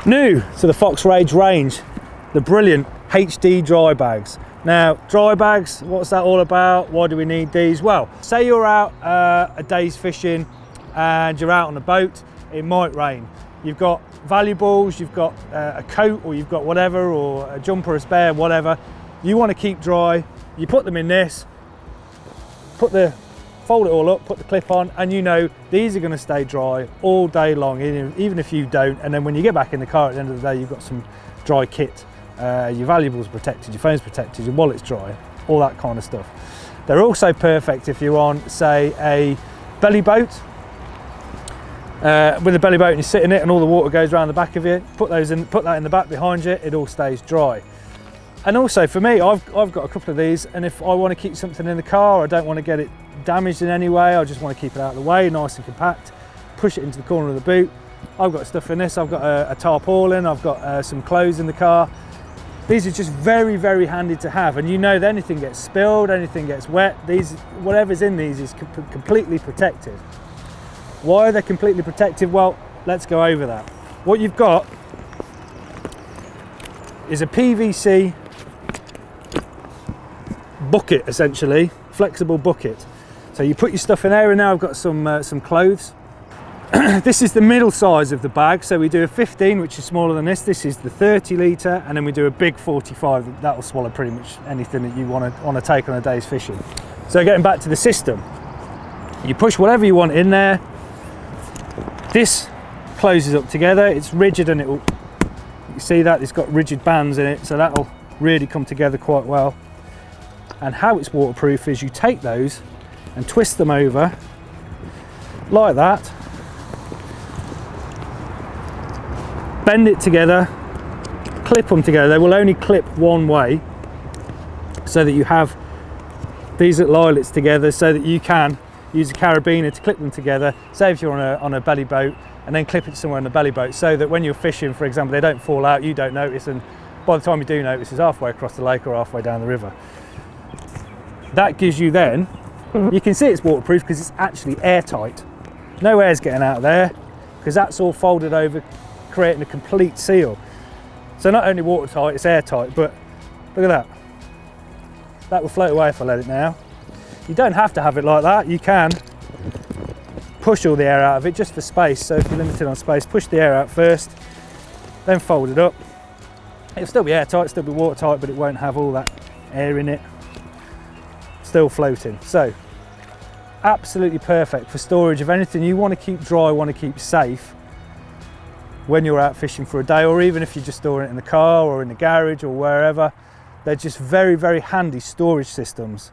New to the Fox Rage range, the brilliant HD dry bags. Now, dry bags, what's that all about? Why do we need these? Well, say you're out a day's fishing and you're out on a boat, it might rain. You've got valuables, you've got a coat, or you've got whatever, or a jumper, a spare, whatever. You want to keep dry, you put them in this, fold it all up, put the clip on, and you know these are going to stay dry all day long, even if you don't. And then when you get back in the car at the end of the day, you've got some dry kit. Your valuables protected, your phone's protected, your wallet's dry, all that kind of stuff. They're also perfect if you're on, say, a belly boat. With a belly boat and you sit in it and all the water goes around the back of you, put that in the back behind you, it all stays dry. And also for me, I've got a couple of these, and if I want to keep something in the car, I don't want to get it damaged in any way, I just want to keep it out of the way, nice and compact, push it into the corner of the boot. I've got stuff in this, I've got a tarpaulin, I've got some clothes in the car. These are just very, very handy to have, and you know that anything gets spilled, anything gets wet, whatever's in these is completely protected. Why are they completely protected? Well, let's go over that. What you've got is a PVC bucket, essentially, flexible bucket. So you put your stuff in there, and now I've got some clothes. This is the middle size of the bag, so we do a 15, which is smaller than this. This is the 30 litre, and then we do a big 45. That will swallow pretty much anything that you want to take on a day's fishing. So getting back to the system, you push whatever you want in there. This closes up together. It's rigid, and you see that it's got rigid bands in it, so that'll really come together quite well. And how it's waterproof is you take those and twist them over like that, bend it together, clip them together. They will only clip one way, so that you have these little eyelets together, so that you can use a carabiner to clip them together. Say if you're on a belly boat, and then clip it somewhere on the belly boat, so that when you're fishing, for example, they don't fall out, you don't notice, and by the time you do notice, it's halfway across the lake or halfway down the river. That gives you then, you can see it's waterproof because it's actually airtight. No air's getting out of there, because that's all folded over, creating a complete seal. So not only watertight, it's airtight, but look at that. That will float away if I let it now. You don't have to have it like that. You can push all the air out of it just for space. So if you're limited on space, push the air out first, then fold it up. It'll still be airtight, still be watertight, but it won't have all that air in it. Still floating. So absolutely perfect for storage of anything you want to keep dry, want to keep safe when you're out fishing for a day, or even if you're just storing it in the car or in the garage or wherever. They're just very, very handy storage systems.